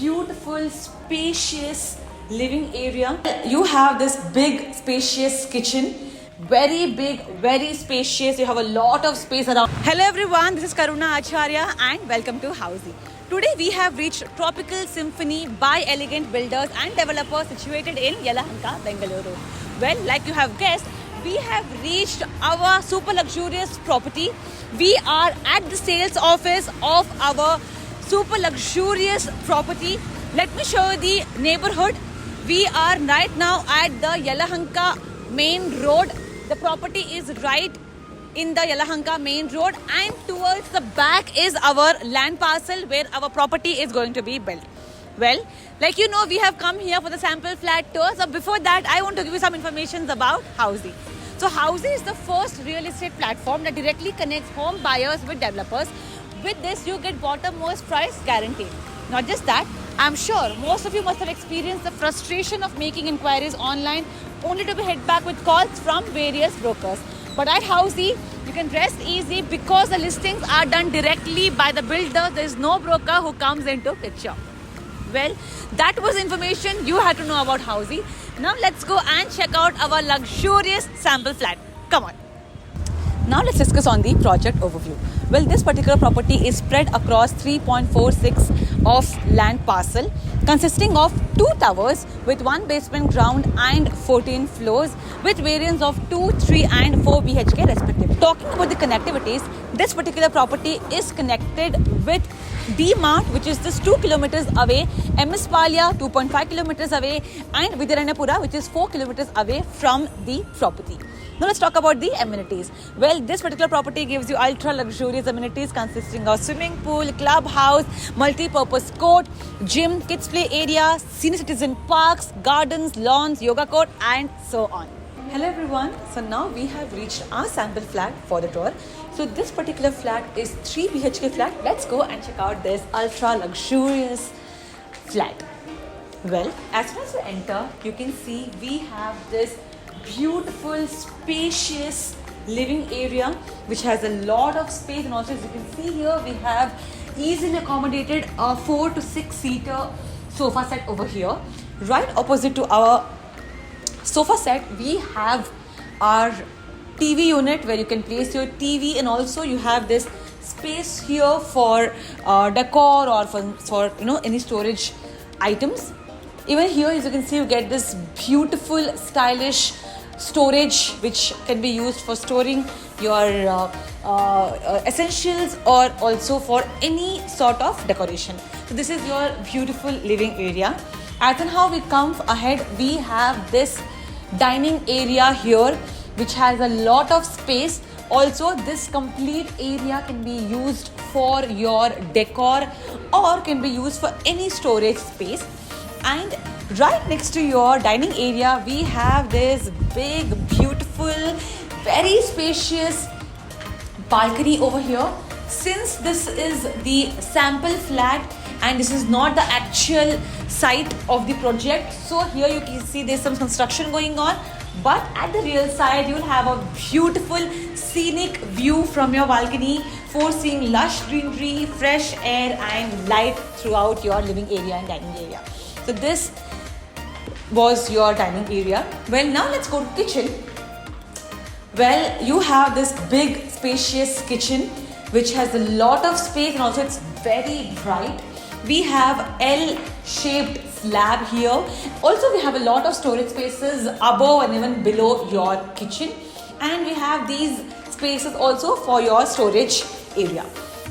beautiful, spacious living area. You have this big, spacious kitchen. Very big, very spacious. You have a lot of space around. Hello everyone, this is Karuna Acharya and welcome to Housey. Today we have reached Tropical Symphony by Elegant Builders and Developers situated in Yelahanka, Bengaluru. Well, like you have guessed, we have reached our super luxurious property. We are at the sales office of our super luxurious property. Let me show you the neighborhood. We are right now at the Yelahanka main road. The property is right in the Yelahanka main road, and towards the back is our land parcel where our property is going to be built. Well, like you know, we have come here for the sample flat tour. So before that, I want to give you some information about Housey. So Housey is the first real estate platform that directly connects home buyers with developers. With this, you get bottommost price guaranteed. Not just that, I'm sure most of you must have experienced the frustration of making inquiries online only to be hit back with calls from various brokers. But at Housey, you can rest easy because the listings are done directly by the builder. There is no broker who comes into picture. Well, that was information you had to know about Housey. Now let's go and check out our luxurious sample flat. Come on. Now let's discuss on the project overview. Well, this particular property is spread across 3.46 of land parcel, consisting of 2 towers with 1 basement ground and 14 floors with variants of 2, 3 and 4 BHK respectively. Talking about the connectivities, this particular property is connected with D-Mart, which is just 2 kilometers away, MS Palya 2.5 kilometers away, and Vidyaranyapura, which is 4 kilometers away from the property. Now let's talk about the amenities. Well, this particular property gives you ultra luxurious amenities consisting of swimming pool, clubhouse, multi-purpose court, gym, kids play area, senior citizen parks, gardens, lawns, yoga court, and so on. Hello everyone. So now we have reached our sample flat for the tour. So this particular flat is 3 BHK flat. Let's go and check out this ultra luxurious flat. Well, as soon as you enter, you can see we have this beautiful, spacious living area which has a lot of space, and also as you can see here we have easily accommodated a 4 to 6 seater sofa set over here. Right opposite to our sofa set, we have our TV unit where you can place your TV, and also you have this space here for decor or for any storage items. Even here, as you can see, you get this beautiful, stylish storage which can be used for storing your essentials or also for any sort of decoration. So this is your beautiful living area. As and how we come ahead, we have this dining area here which has a lot of space. Also, this complete area can be used for your decor or can be used for any storage space. And right next to your dining area, we have this big, beautiful, very spacious balcony over here. Since this is the sample flat and this is not the actual site of the project, so here you can see there's some construction going on, but at the real side you'll have a beautiful scenic view from your balcony, foreseeing lush greenery, fresh air and light throughout your living area and dining area. So this was your dining area. Well, now let's go to kitchen. Well, you have this big spacious kitchen which has a lot of space, and also it's very bright. We have L-shaped slab here. Also, we have a lot of storage spaces above and even below your kitchen, and we have these spaces also for your storage area.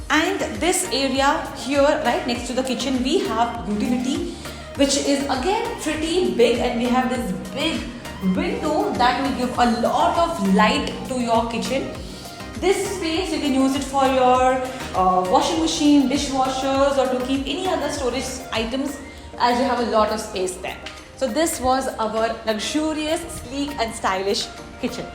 And this area here right next to the kitchen, we have utility which is again pretty big, and we have this big window that will give a lot of light to your kitchen. This space you can use it for your washing machine, dishwashers, or to keep any other storage items, as you have a lot of space there. So this was our luxurious, sleek and stylish kitchen.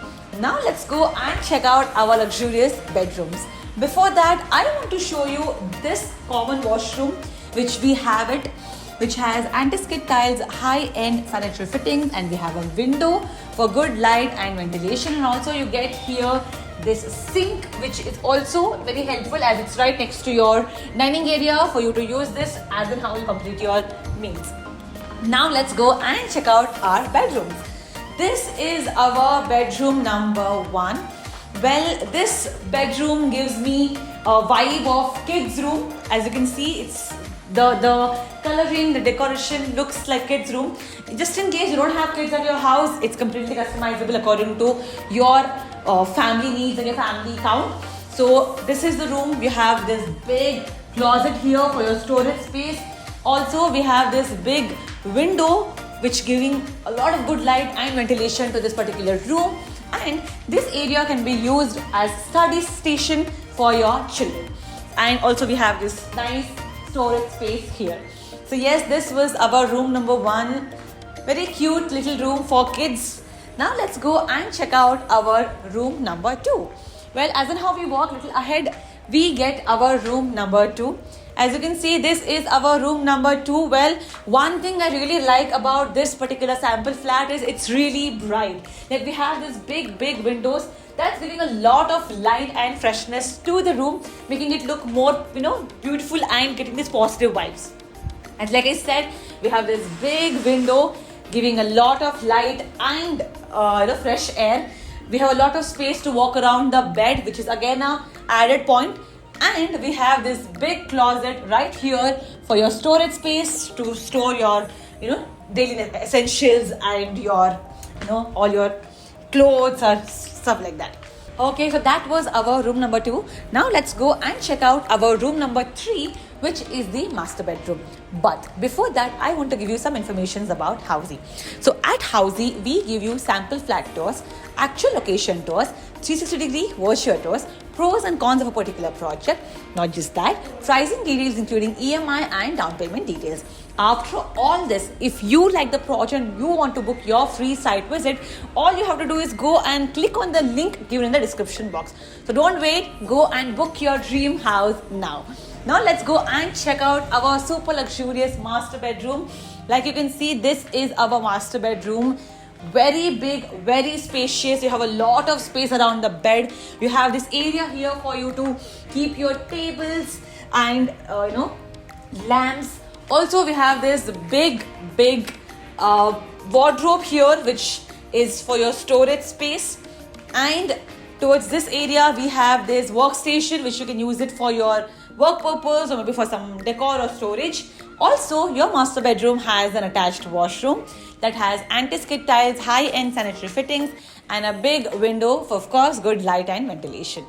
Now let's go and check out our luxurious bedrooms. Before that, I want to show you this common washroom which we have it, which has anti-skid tiles, high-end sanitary fittings, and we have a window for good light and ventilation. And also you get here this sink, which is also very helpful as it's right next to your dining area for you to use this as in how you complete your meals. Now let's go and check out our bedrooms. This is our bedroom number 1. Well, this bedroom gives me a vibe of kids room. As you can see, it's the coloring, the decoration looks like kids room. Just in case you don't have kids at your house, it's completely customizable according to your family needs and your family count. So this is the room. We have this big closet here for your storage space. Also, we have this big window which giving a lot of good light and ventilation to this particular room, and this area can be used as study station for your children. And also we have this nice storage space here. So yes, this was our room number 1. Very cute little room for kids. Now let's go and check out our room number 2. Well, as in how we walk a little ahead, we get our room number 2. As you can see, this is our room number 2. Well, one thing I really like about this particular sample flat is it's really bright. Like we have this big windows that's giving a lot of light and freshness to the room, making it look more, beautiful and getting these positive vibes. And like I said, we have this big window giving a lot of light and fresh air. We have a lot of space to walk around the bed, which is again a added point. And we have this big closet right here for your storage space to store your, daily essentials and your, all your clothes or stuff like that. Okay, so that was our room number 2. Now let's go and check out our room number 3, which is the master bedroom. But before that, I want to give you some information about Housey. So at Housey, we give you sample flat tours, actual location tours, 360-degree virtual tours, pros and cons of a particular project. Not just that, pricing details including EMI and down payment details. After all this, if you like the project and you want to book your free site visit, all you have to do is go and click on the link given in the description box. So don't wait, go and book your dream house now. Now let's go and check out our super luxurious master bedroom. Like you can see, this is our master bedroom. Very big, very spacious. You have a lot of space around the bed. You have this area here for you to keep your tables and lamps. Also, we have this big wardrobe here, which is for your storage space. And towards this area, we have this workstation, which you can use it for your work purpose or maybe for some decor or storage. Also, your master bedroom has an attached washroom that has anti-skid tiles, high-end sanitary fittings, and a big window for, of course, good light and ventilation.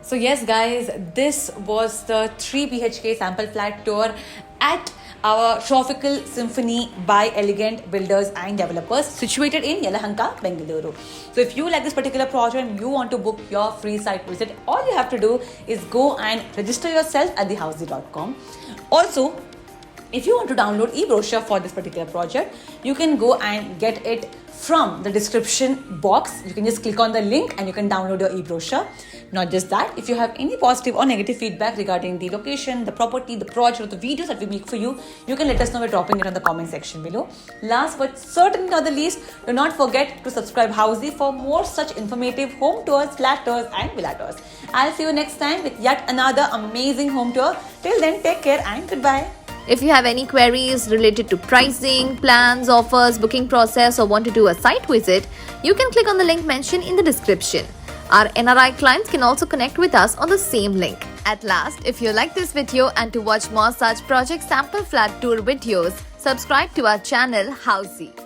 So yes, guys, this was the 3 BHK sample flat tour at our Tropical Symphony by Elegant Builders and Developers situated in Yelahanka, Bengaluru. So if you like this particular project and you want to book your free site visit, all you have to do is go and register yourself at thehousey.com. Also, if you want to download e-brochure for this particular project, you can go and get it from the description box. You can just click on the link and you can download your e-brochure. Not just that, if you have any positive or negative feedback regarding the location, the property, the project, or the videos that we make for you, you can let us know by dropping it on the comment section below. Last but certainly not the least, do not forget to subscribe Housey for more such informative home tours, flat tours, and villa tours. I'll see you next time with yet another amazing home tour. Till then, take care and goodbye. If you have any queries related to pricing, plans, offers, booking process, or want to do a site visit, you can click on the link mentioned in the description. Our NRI clients can also connect with us on the same link. At last, if you like this video and to watch more such project sample flat tour videos, subscribe to our channel Housey.